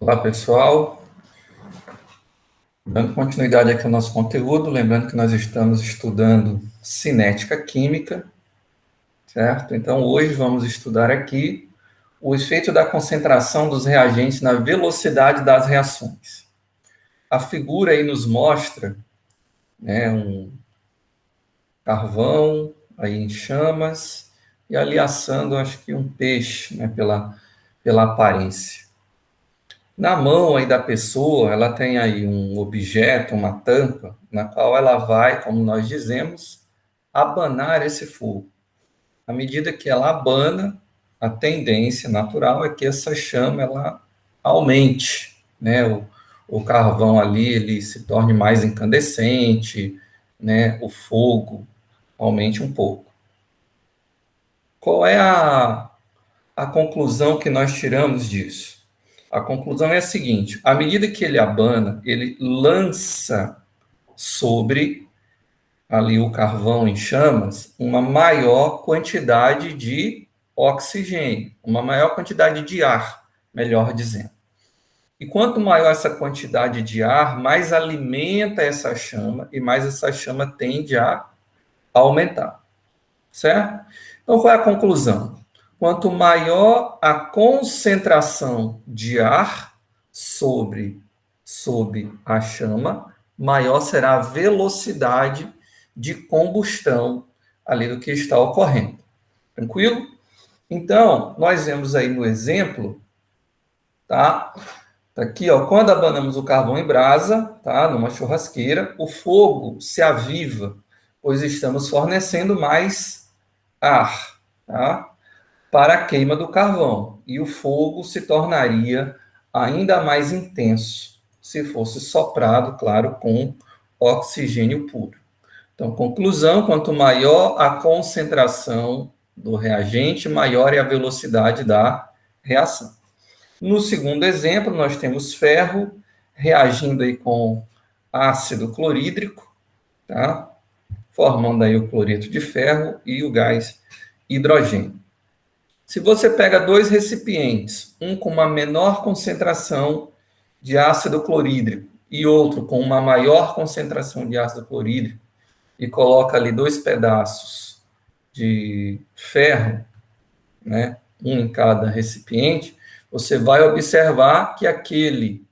Olá, pessoal. Dando continuidade aqui ao nosso conteúdo, lembrando que nós estamos estudando cinética química, certo? Então, hoje vamos estudar aqui o efeito da concentração dos reagentes na velocidade das reações. A figura aí nos mostra, né, um carvão aí em chamas e ali assando, acho que um peixe, né, pela aparência. Na mão aí da pessoa, ela tem aí um objeto, uma tampa, na qual ela vai, como nós dizemos, abanar esse fogo. À medida que ela abana, a tendência natural é que essa chama ela aumente, né? O carvão ali ele se torne mais incandescente, né? O fogo aumente um pouco. Qual é a conclusão que nós tiramos disso? A conclusão é a seguinte: à medida que ele abana, ele lança sobre ali o carvão em chamas uma maior quantidade de oxigênio, uma maior quantidade de ar, melhor dizendo. E quanto maior essa quantidade de ar, mais alimenta essa chama e mais essa chama tende a aumentar, certo? Então, qual é a conclusão? Quanto maior a concentração de ar sobre a chama, maior será a velocidade de combustão ali do que está ocorrendo. Tranquilo? Então, nós vemos aí no exemplo, tá? Tá aqui, ó, quando abanamos o carvão em brasa, tá? Numa churrasqueira, o fogo se aviva, pois estamos fornecendo mais ar, tá? Para a queima do carvão, e o fogo se tornaria ainda mais intenso se fosse soprado, claro, com oxigênio puro. Então, conclusão: quanto maior a concentração do reagente, maior é a velocidade da reação. No segundo exemplo, nós temos ferro reagindo aí com ácido clorídrico, tá? Formando aí o cloreto de ferro e o gás hidrogênio. Se você pega dois recipientes, um com uma menor concentração de ácido clorídrico e outro com uma maior concentração de ácido clorídrico, e coloca ali dois pedaços de ferro, né, um em cada recipiente, você vai observar que aquele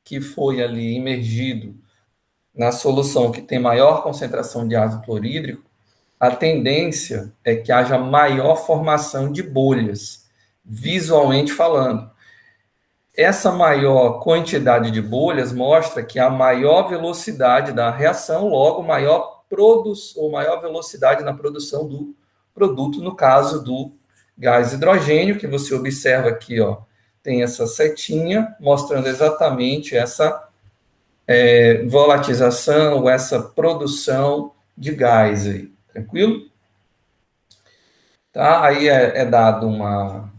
que foi ali imergido na solução que tem maior concentração de ácido clorídrico, a tendência é que haja maior formação de bolhas, visualmente falando. Essa maior quantidade de bolhas mostra que há maior velocidade da reação, logo maior ou maior velocidade na produção do produto, no caso do gás hidrogênio, que você observa aqui, ó, tem essa setinha mostrando exatamente essa volatização, essa produção de gás aí, tranquilo? Tá? Aí é dado uma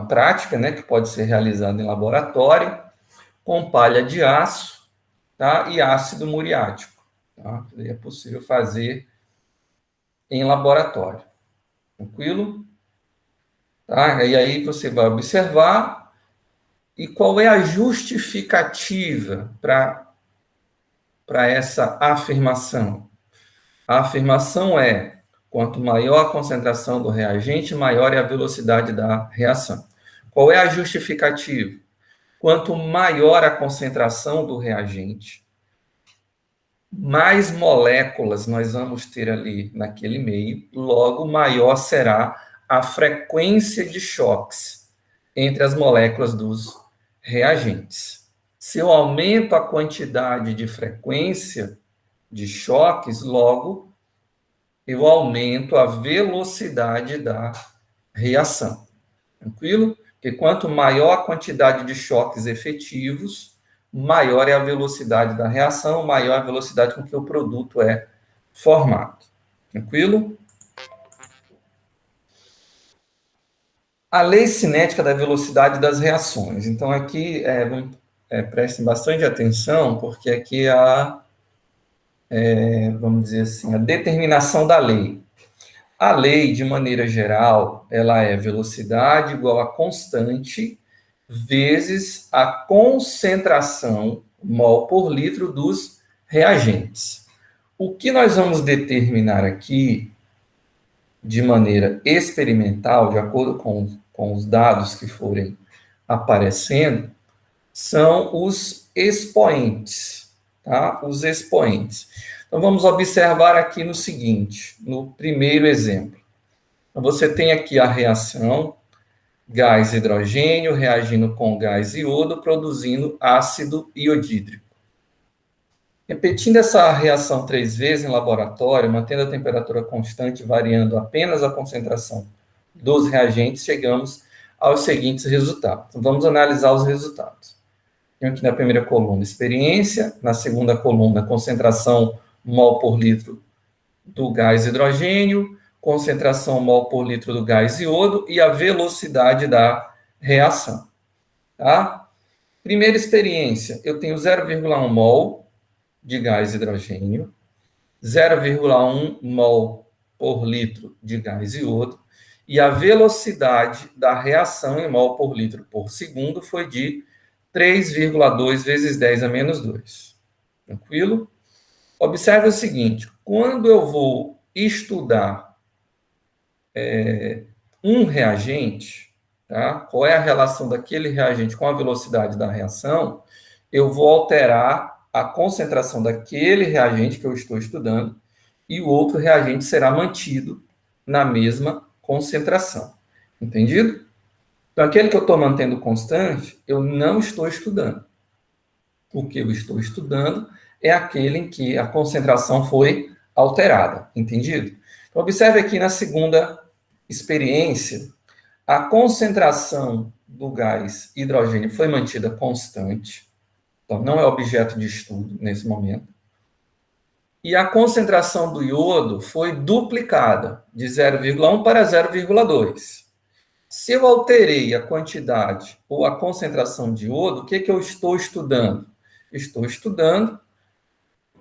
prática, né, que pode ser realizada em laboratório, com palha de aço, tá, e ácido muriático. Tá? É possível fazer em laboratório. Tranquilo? Tá? E aí você vai observar e qual é a justificativa para essa afirmação. A afirmação é: quanto maior a concentração do reagente, maior é a velocidade da reação. Qual é a justificativa? Quanto maior a concentração do reagente, mais moléculas nós vamos ter ali naquele meio, logo maior será a frequência de choques entre as moléculas dos reagentes. Se eu aumento a quantidade de frequência de choques, logo eu aumento a velocidade da reação. Tranquilo? Porque quanto maior a quantidade de choques efetivos, maior é a velocidade da reação, maior a velocidade com que o produto é formado. Tranquilo? A lei cinética da velocidade das reações. Então, aqui, prestem bastante atenção, porque aqui vamos dizer assim, a determinação da lei. A lei, de maneira geral, ela é velocidade igual a constante vezes a concentração mol por litro dos reagentes. O que nós vamos determinar aqui, de maneira experimental, de acordo com os dados que forem aparecendo, são os expoentes, tá? Os expoentes. Então, vamos observar aqui no seguinte, no primeiro exemplo. Então, você tem aqui a reação gás hidrogênio reagindo com gás iodo, produzindo ácido iodídrico. Repetindo essa reação 3 vezes em laboratório, mantendo a temperatura constante, variando apenas a concentração dos reagentes, chegamos aos seguintes resultados. Então, vamos analisar os resultados. Tenho aqui na primeira coluna experiência, na segunda coluna concentração mol por litro do gás hidrogênio, concentração mol por litro do gás iodo e a velocidade da reação. Tá? Primeira experiência, eu tenho 0,1 mol de gás hidrogênio, 0,1 mol por litro de gás iodo, e a velocidade da reação em mol por litro por segundo foi de 3,2 vezes 10 a menos 2. Tranquilo? Observe o seguinte, quando eu vou estudar um reagente, tá? Qual é a relação daquele reagente com a velocidade da reação, eu vou alterar a concentração daquele reagente que eu estou estudando e o outro reagente será mantido na mesma concentração. Entendido? Então, aquele que eu estou mantendo constante, eu não estou estudando. O que eu estou estudando é aquele em que a concentração foi alterada. Entendido? Então, observe aqui na segunda experiência, a concentração do gás hidrogênio foi mantida constante. Então, não é objeto de estudo nesse momento. E a concentração do iodo foi duplicada, de 0,1 para 0,2. Se eu alterei a quantidade ou a concentração de iodo, o que eu estou estudando? Estou estudando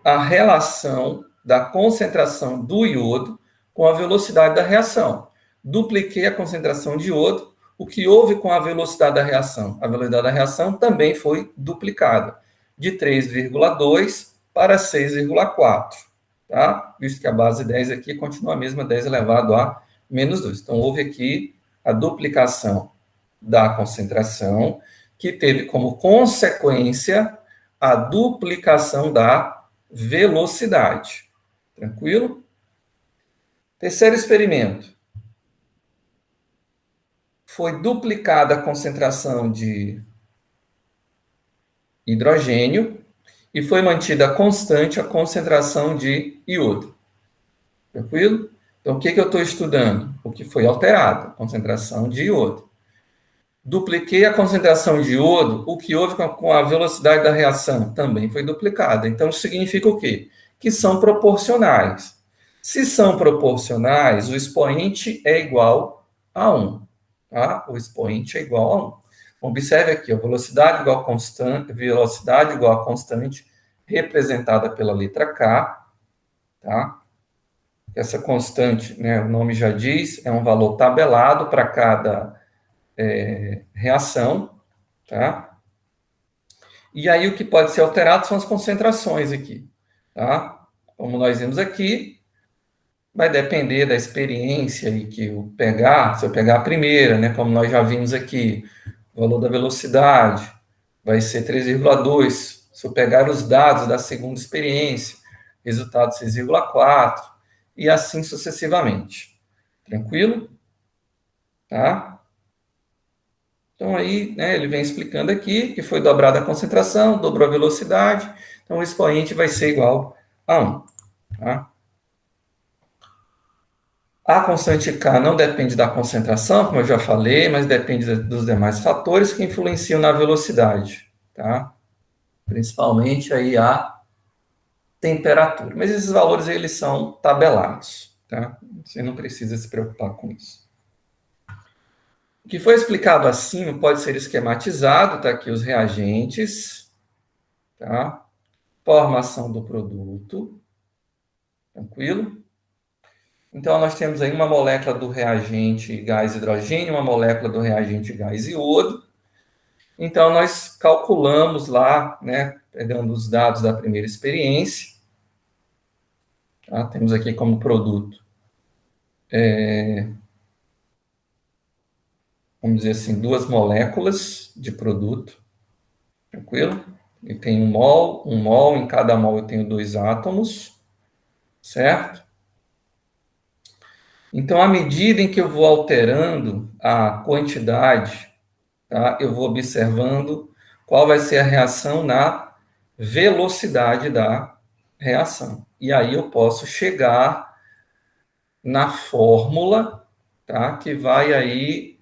a relação da concentração do iodo com a velocidade da reação. Dupliquei a concentração de iodo, o que houve com a velocidade da reação? A velocidade da reação também foi duplicada, de 3,2 para 6,4, tá? Visto que a base 10 aqui continua a mesma, 10 elevado a menos 2. Então, houve aqui a duplicação da concentração, que teve como consequência a duplicação da velocidade. Tranquilo? Terceiro experimento. Foi duplicada a concentração de hidrogênio e foi mantida constante a concentração de iodo. Tranquilo? Então, o que eu estou estudando? O que foi alterado, a concentração de iodo. Dupliquei a concentração de iodo, o que houve com a velocidade da reação também foi duplicada. Então, isso significa o quê? Que são proporcionais. Se são proporcionais, o expoente é igual a 1. Tá? O expoente é igual a 1. Observe aqui, a velocidade igual a constante, velocidade igual a constante, representada pela letra K, tá? Essa constante, né, o nome já diz, é um valor tabelado para cada reação, tá? E aí o que pode ser alterado são as concentrações aqui, tá? Como nós vimos aqui, vai depender da experiência aí que eu pegar, se eu pegar a primeira, né, como nós já vimos aqui, o valor da velocidade vai ser 3,2. Se eu pegar os dados da segunda experiência, resultado 6,4, e assim sucessivamente. Tranquilo? Tá? Então, aí, né, ele vem explicando aqui que foi dobrada a concentração, dobrou a velocidade, então o expoente vai ser igual a 1. Tá? A constante K não depende da concentração, como eu já falei, mas depende dos demais fatores que influenciam na velocidade, tá? Principalmente aí a temperatura. Mas esses valores, eles são tabelados, tá? Você não precisa se preocupar com isso. O que foi explicado acima pode ser esquematizado, tá aqui os reagentes, tá? Formação do produto, tranquilo? Então, nós temos aí uma molécula do reagente gás hidrogênio, uma molécula do reagente gás iodo, Então, nós calculamos lá, né, pegando os dados da primeira experiência, tá? Temos aqui como produto, vamos dizer assim, 2 moléculas de produto, tranquilo? E tem um mol, em cada mol eu tenho 2 átomos, certo? Então, à medida em que eu vou alterando a quantidade, tá, eu vou observando qual vai ser a reação na velocidade da reação. E aí eu posso chegar na fórmula, tá, que vai aí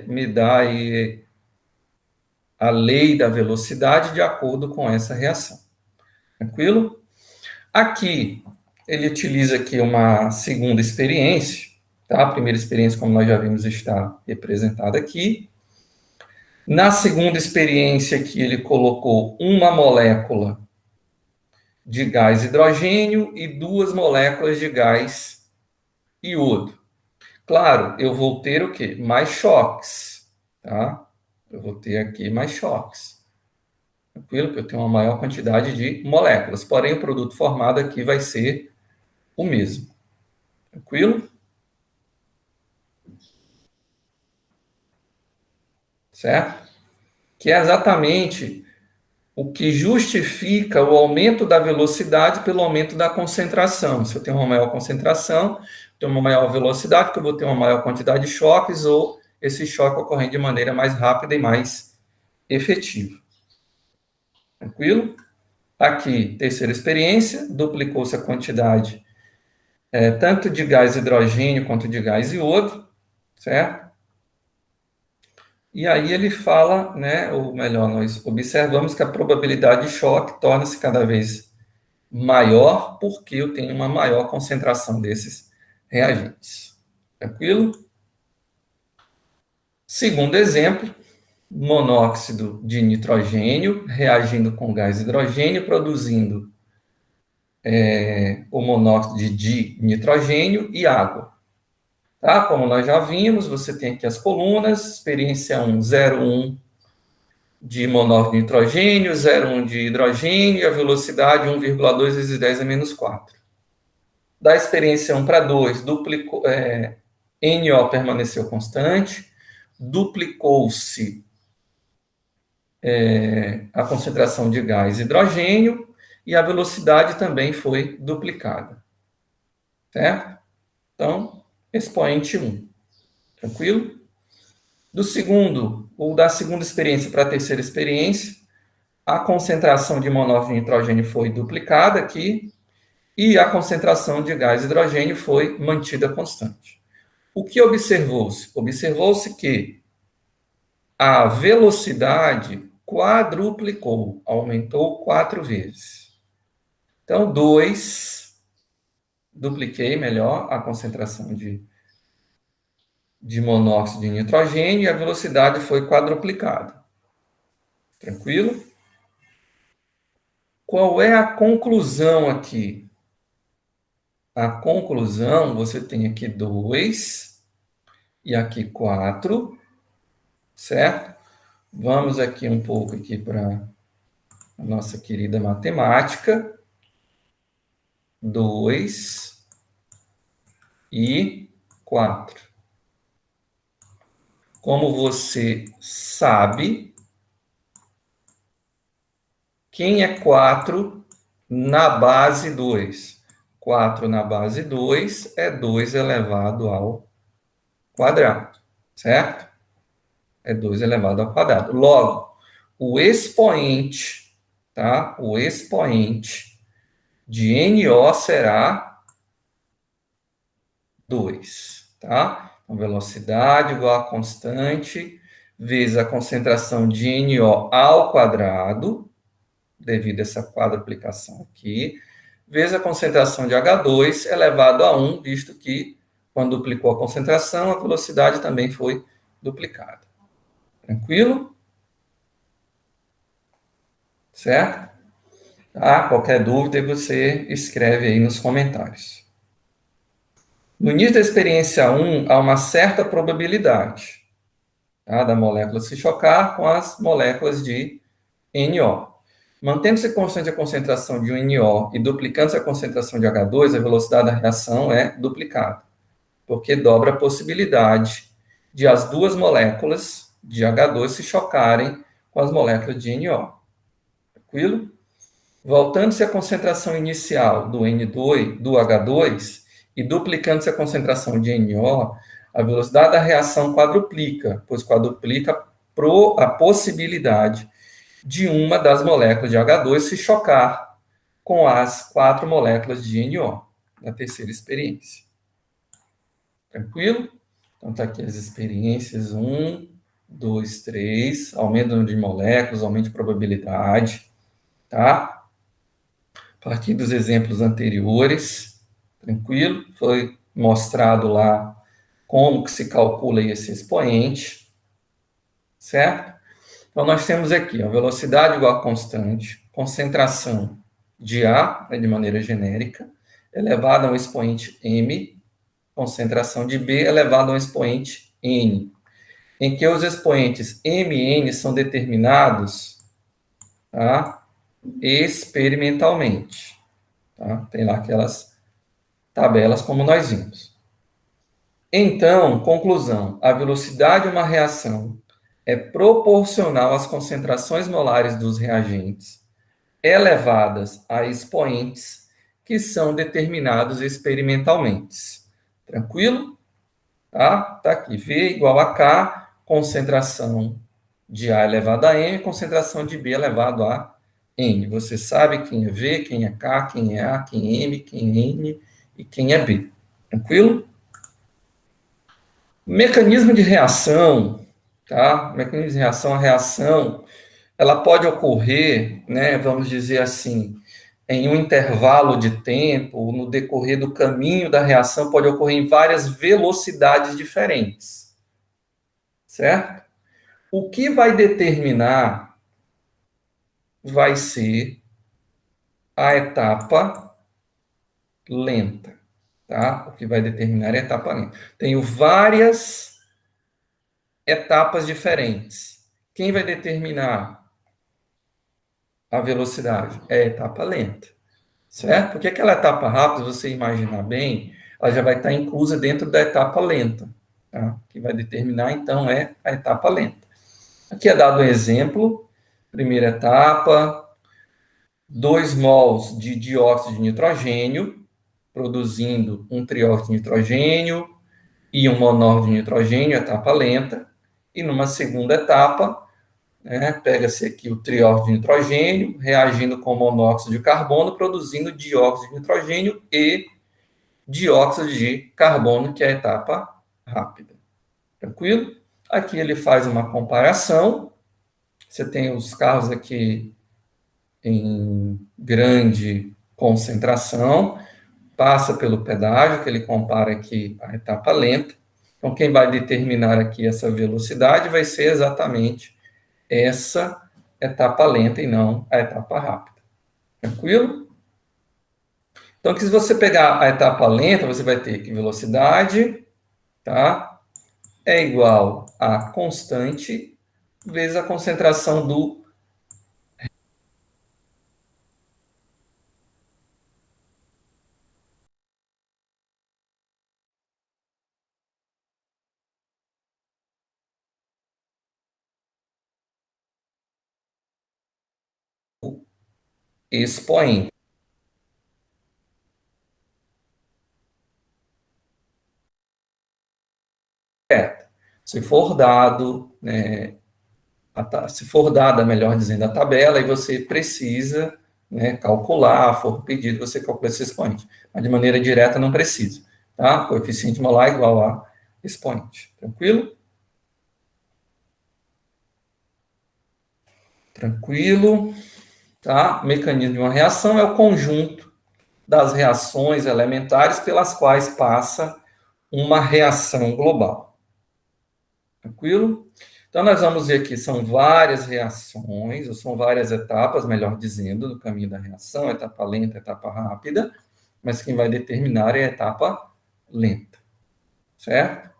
me dar aí a lei da velocidade de acordo com essa reação. Tranquilo? Aqui, ele utiliza aqui uma segunda experiência, tá? A primeira experiência, como nós já vimos, está representada aqui. Na segunda experiência aqui, ele colocou uma molécula de gás hidrogênio e 2 moléculas de gás iodo. Claro, eu vou ter o quê? Mais choques, tá? Eu vou ter aqui mais choques. Tranquilo? Porque eu tenho uma maior quantidade de moléculas. Porém, o produto formado aqui vai ser o mesmo. Tranquilo? Certo? Que é exatamente o que justifica o aumento da velocidade pelo aumento da concentração. Se eu tenho uma maior concentração, tenho uma maior velocidade, porque eu vou ter uma maior quantidade de choques, ou esse choque ocorrendo de maneira mais rápida e mais efetiva. Tranquilo? Aqui, terceira experiência, duplicou-se a quantidade tanto de gás hidrogênio quanto de gás iodo, certo? E aí ele fala, né, ou melhor, nós observamos que a probabilidade de choque torna-se cada vez maior porque eu tenho uma maior concentração desses reagentes. Tranquilo? Segundo exemplo, monóxido de nitrogênio reagindo com gás hidrogênio, produzindo o monóxido de nitrogênio e água. Tá? Como nós já vimos, você tem aqui as colunas, experiência 1, 0,1 de monóxido de nitrogênio, 0,1 de hidrogênio, e a velocidade 1,2 vezes 10 a menos 4. Da experiência 1 para 2, duplicou, NO permaneceu constante, duplicou-se a concentração de gás hidrogênio e a velocidade também foi duplicada. Certo? Então, expoente 1. Tranquilo? Do segundo, ou da segunda experiência para a terceira experiência, a concentração de monóxido de nitrogênio foi duplicada aqui e a concentração de gás hidrogênio foi mantida constante. O que observou-se? Observou-se que a velocidade quadruplicou, aumentou 4 vezes. Então, 2, dupliquei melhor a concentração de monóxido de nitrogênio e a velocidade foi quadruplicada. Tranquilo? Qual é a conclusão aqui? A conclusão, você tem aqui 2 e aqui 4, certo? Vamos aqui um pouco aqui para a nossa querida matemática. 2 e 4. Como você sabe, quem é 4 na base 2? 4 na base 2 é 2 elevado ao quadrado, certo? É 2 elevado ao quadrado. Logo, o expoente, tá? O expoente de NO será 2, tá? Então, velocidade igual a constante vezes a concentração de NO ao quadrado, devido a essa quadruplicação aqui, vezes a concentração de H2 elevado a 1, visto que quando duplicou a concentração, a velocidade também foi duplicada. Tranquilo? Certo? Tá? Qualquer dúvida, você escreve aí nos comentários. No início da experiência 1, há uma certa probabilidade. tá? Da molécula se chocar com as moléculas de NO. Mantendo-se constante a concentração de um NO e duplicando-se a concentração de H2, a velocidade da reação é duplicada, porque dobra a possibilidade de as duas moléculas de H2 se chocarem com as moléculas de NO. Tranquilo? Voltando-se a concentração inicial do N2, do H2, e duplicando-se a concentração de NO, a velocidade da reação quadruplica, pois quadruplica a possibilidade de uma das moléculas de H2 se chocar com as 4 moléculas de NO, na terceira experiência. Tranquilo? Então, está aqui as experiências 1, 2, 3, aumento do número de moléculas, aumento de probabilidade, tá? A partir dos exemplos anteriores, tranquilo? Foi mostrado lá como que se calcula esse expoente, certo? Então, nós temos aqui a velocidade igual a constante, concentração de A, né, de maneira genérica, elevada a um expoente m, concentração de B elevada a um expoente n, em que os expoentes m e n são determinados, tá, experimentalmente. Tá? Tem lá aquelas tabelas como nós vimos. Então, conclusão, a velocidade de uma reação é proporcional às concentrações molares dos reagentes elevadas a expoentes que são determinados experimentalmente. Tranquilo? Tá? Tá aqui, V igual a K, concentração de A elevado a M, concentração de B elevado a N. Você sabe quem é V, quem é K, quem é A, quem é M, quem é N e quem é B. Tranquilo? Mecanismo de reação, tá? Mecanismo de reação, a reação, ela pode ocorrer, né, vamos dizer assim, em um intervalo de tempo, no decorrer do caminho da reação, pode ocorrer em várias velocidades diferentes, certo? O que vai determinar vai ser a etapa lenta, tá? O que vai determinar é a etapa lenta. Tenho várias etapas diferentes. Quem vai determinar a velocidade? É a etapa lenta, certo? Porque aquela etapa rápida, se você imaginar bem, ela já vai estar inclusa dentro da etapa lenta, tá? O que vai determinar, então, é a etapa lenta. Aqui é dado um exemplo, primeira etapa, 2 mols de dióxido de nitrogênio, produzindo um trióxido de nitrogênio e um monóxido de nitrogênio, etapa lenta. E numa segunda etapa, né, pega-se aqui o trióxido de nitrogênio, reagindo com monóxido de carbono, produzindo dióxido de nitrogênio e dióxido de carbono, que é a etapa rápida. Tranquilo? Aqui ele faz uma comparação. Você tem os carros aqui em grande concentração, passa pelo pedágio, que ele compara aqui a etapa lenta. Então, quem vai determinar aqui essa velocidade vai ser exatamente essa etapa lenta e não a etapa rápida. Tranquilo? Então, que se você pegar a etapa lenta, você vai ter que velocidade, tá? É igual a constante vezes a concentração do expoente. Se for dado, né, se for dada, melhor dizendo, a tabela, e você precisa, né, calcular, for pedido, você calcula esse expoente. Mas de maneira direta não precisa, tá? Coeficiente molar igual a expoente. Tranquilo? Tranquilo, tá? O mecanismo de uma reação é o conjunto das reações elementares pelas quais passa uma reação global. Tranquilo? Então, nós vamos ver aqui, são várias reações, ou são várias etapas, melhor dizendo, do caminho da reação, etapa lenta, etapa rápida, mas quem vai determinar é a etapa lenta, certo?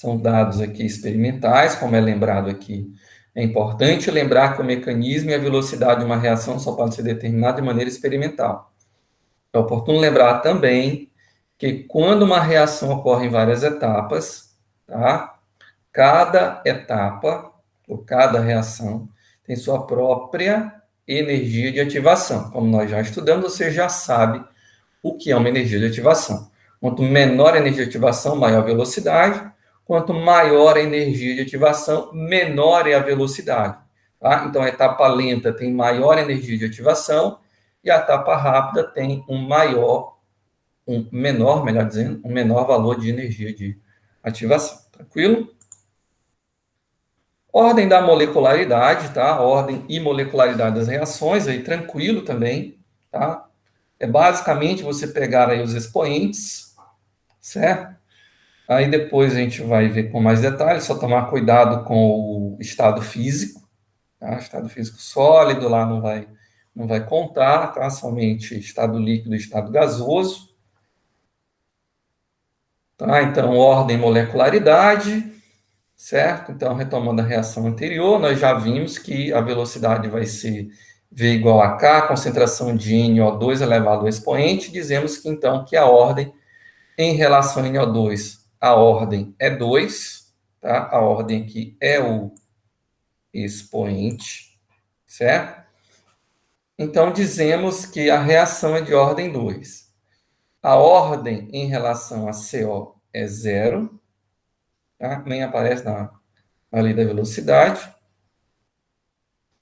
São dados aqui experimentais, como é lembrado aqui. É importante lembrar que o mecanismo e a velocidade de uma reação só podem ser determinados de maneira experimental. É oportuno lembrar também que quando uma reação ocorre em várias etapas, tá? Cada etapa, ou cada reação, tem sua própria energia de ativação. Como nós já estudamos, você já sabe o que é uma energia de ativação. Quanto menor a energia de ativação, maior a velocidade. Quanto maior a energia de ativação, menor é a velocidade. Tá? Então, a etapa lenta tem maior energia de ativação e a etapa rápida tem um menor, melhor dizendo, um menor valor de energia de ativação. Tranquilo? Ordem da molecularidade, tá? Ordem e molecularidade das reações, aí tranquilo também, tá? É basicamente você pegar aí os expoentes, certo? Aí depois a gente vai ver com mais detalhes, só tomar cuidado com o estado físico, tá? Estado físico sólido lá não vai contar, tá? Somente estado líquido e estado gasoso. Tá? Então, ordem e molecularidade, certo? Então, retomando a reação anterior, nós já vimos que a velocidade vai ser V igual a K, concentração de NO2 elevado ao expoente. Dizemos que, então, que a ordem em relação a NO2, a ordem é 2, tá? A ordem aqui é o expoente, certo? Então, dizemos que a reação é de ordem 2. A ordem em relação a CO é 0, tá? Nem aparece na lei da velocidade.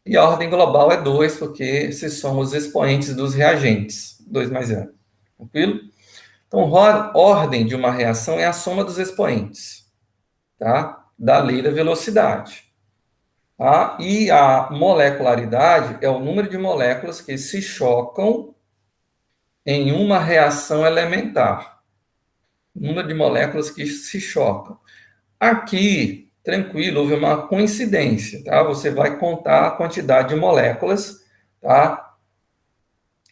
E a ordem global é 2, porque esses são os expoentes dos reagentes. 2 mais 0. Tranquilo? Então, ordem de uma reação é a soma dos expoentes, tá? Da lei da velocidade. Tá? E a molecularidade é o número de moléculas que se chocam em uma reação elementar. Número de moléculas que se chocam. Aqui, tranquilo, houve uma coincidência, tá? Você vai contar a quantidade de moléculas, tá?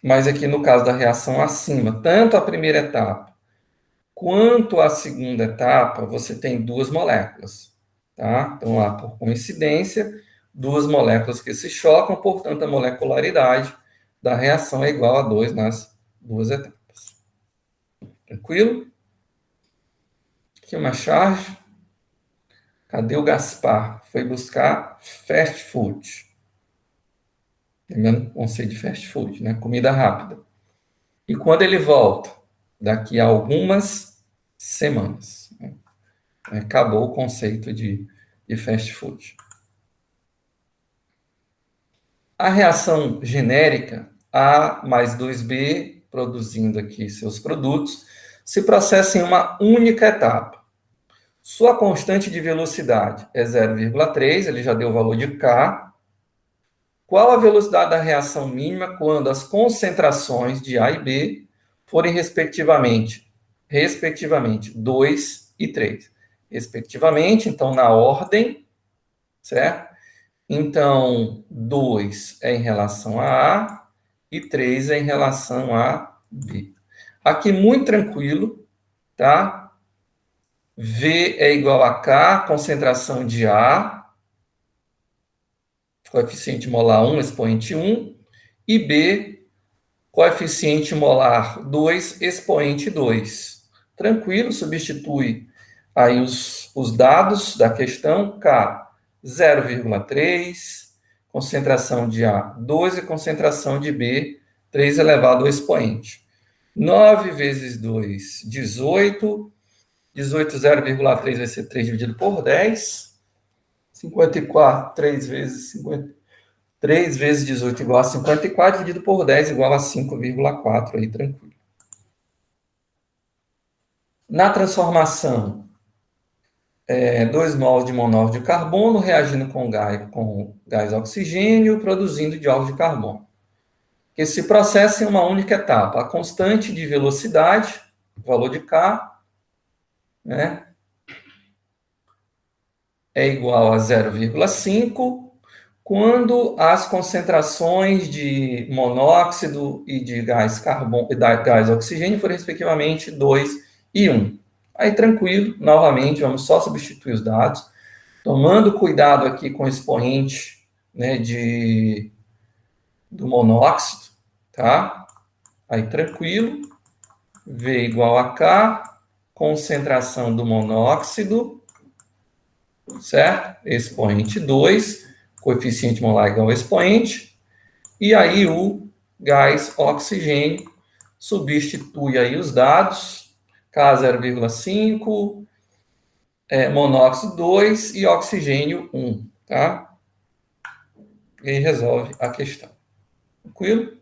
Mas aqui no caso da reação acima, tanto a primeira etapa quanto a segunda etapa, você tem duas moléculas, tá? Então, lá, por coincidência, duas moléculas que se chocam, portanto, a molecularidade da reação é igual a 2 nas duas etapas. Tranquilo? Aqui uma charge. Cadê o Gaspar? Foi buscar fast food. Lembrando o conceito de fast food, né? Comida rápida. E quando ele volta? Daqui a algumas semanas. Né? Acabou o conceito de fast food. A reação genérica, A mais 2B, produzindo aqui seus produtos, se processa em uma única etapa. Sua constante de velocidade é 0,3, ele já deu o valor de K. Qual a velocidade da reação mínima quando as concentrações de A e B forem respectivamente 2 e 3? Respectivamente, então, na ordem, certo? Então, 2 é em relação a A e 3 é em relação a B. Aqui, muito tranquilo, tá? V é igual a K, concentração de A, coeficiente molar 1, expoente 1, e B, coeficiente molar 2, expoente 2. Tranquilo, substitui aí os dados da questão, K 0,3, concentração de A 12, concentração de B 3 elevado ao expoente. 9 vezes 2, 18. 18, 0,3 vai ser 3 dividido por 10. 54, 3 vezes 50. 3 vezes 18 igual a 54, dividido por 10 igual a 5,4, aí tranquilo. Na transformação, 2 mols de monóxido de carbono reagindo com gás oxigênio, produzindo dióxido de carbono. Que se processa em uma única etapa. A constante de velocidade, o valor de K, né, é igual a 0,5, quando as concentrações de monóxido e de gás oxigênio forem respectivamente 2 e 1. Aí, tranquilo, novamente, vamos só substituir os dados, tomando cuidado aqui com o expoente, né, do monóxido, tá? Aí, tranquilo, V igual a K, concentração do monóxido, certo? Expoente 2, coeficiente molar igual ao expoente, e aí o gás oxigênio substitui aí os dados, K 0,5, monóxido 2 e oxigênio 1, tá? E aí resolve a questão. Tranquilo?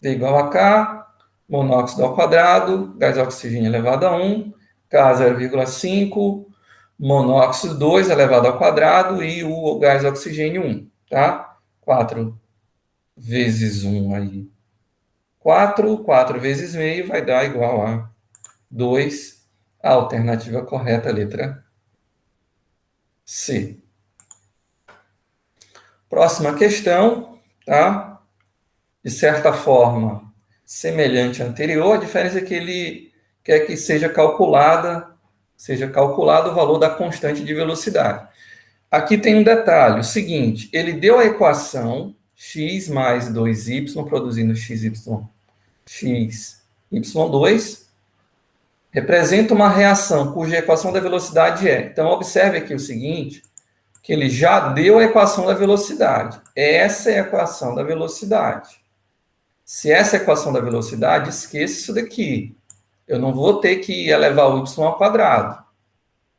V igual a K, monóxido ao quadrado, gás oxigênio elevado a 1, K 0,5, monóxido 2 elevado ao quadrado e o gás oxigênio 1, tá? 4 vezes 1 aí, 4 vezes meio vai dar igual a 2. A alternativa correta, a letra C. Próxima questão, tá? De certa forma, semelhante à anterior, a diferença é que ele quer que seja calculado o valor da constante de velocidade. Aqui tem um detalhe, o seguinte, ele deu a equação x mais 2y produzindo xy2, representa uma reação cuja equação da velocidade é. Então, observe aqui o seguinte, que ele já deu a equação da velocidade. Essa é a equação da velocidade. Se essa é a equação da velocidade, esqueça isso daqui. Eu não vou ter que elevar o y ao quadrado,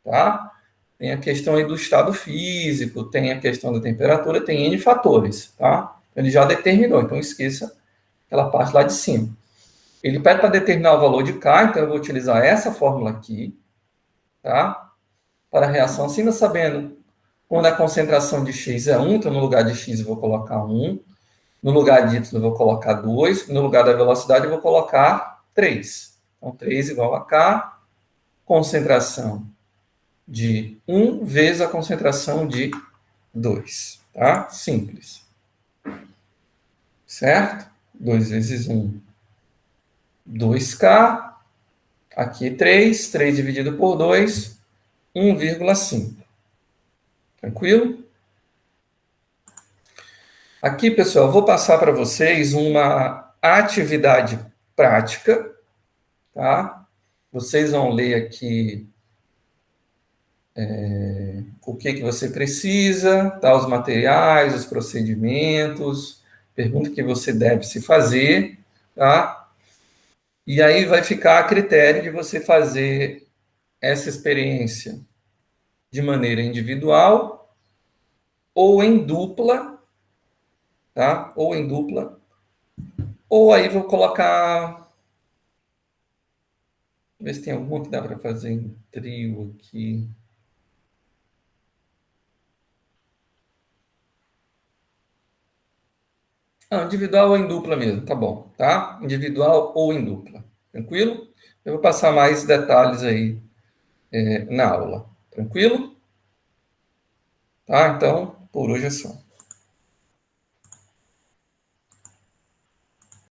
tá? Tem a questão aí do estado físico, tem a questão da temperatura, tem N fatores, tá? Ele já determinou, então esqueça aquela parte lá de cima. Ele pede para determinar o valor de K, então eu vou utilizar essa fórmula aqui, tá? Para a reação, se ainda sabendo quando a concentração de X é 1, então no lugar de X eu vou colocar 1, no lugar de Y eu vou colocar 2, no lugar da velocidade eu vou colocar 3. Então 3 igual a K, concentração de 1 vezes a concentração de 2, tá? Simples. Certo? 2 vezes 1, 2K, aqui 3 dividido por 2, 1,5. Tranquilo? Aqui, pessoal, eu vou passar para vocês uma atividade prática, tá? Vocês vão ler aqui o que você precisa, tá? Os materiais, os procedimentos, pergunta que você deve se fazer, tá? E aí vai ficar a critério de você fazer essa experiência de maneira individual ou em dupla, tá? Ou em dupla. Ou aí vou colocar... Ver se tem alguma que dá para fazer em trio aqui. Ah, individual ou em dupla mesmo, tá bom, tá? Individual ou em dupla, tranquilo? Eu vou passar mais detalhes aí na aula, tranquilo? Tá? Então, por hoje é só.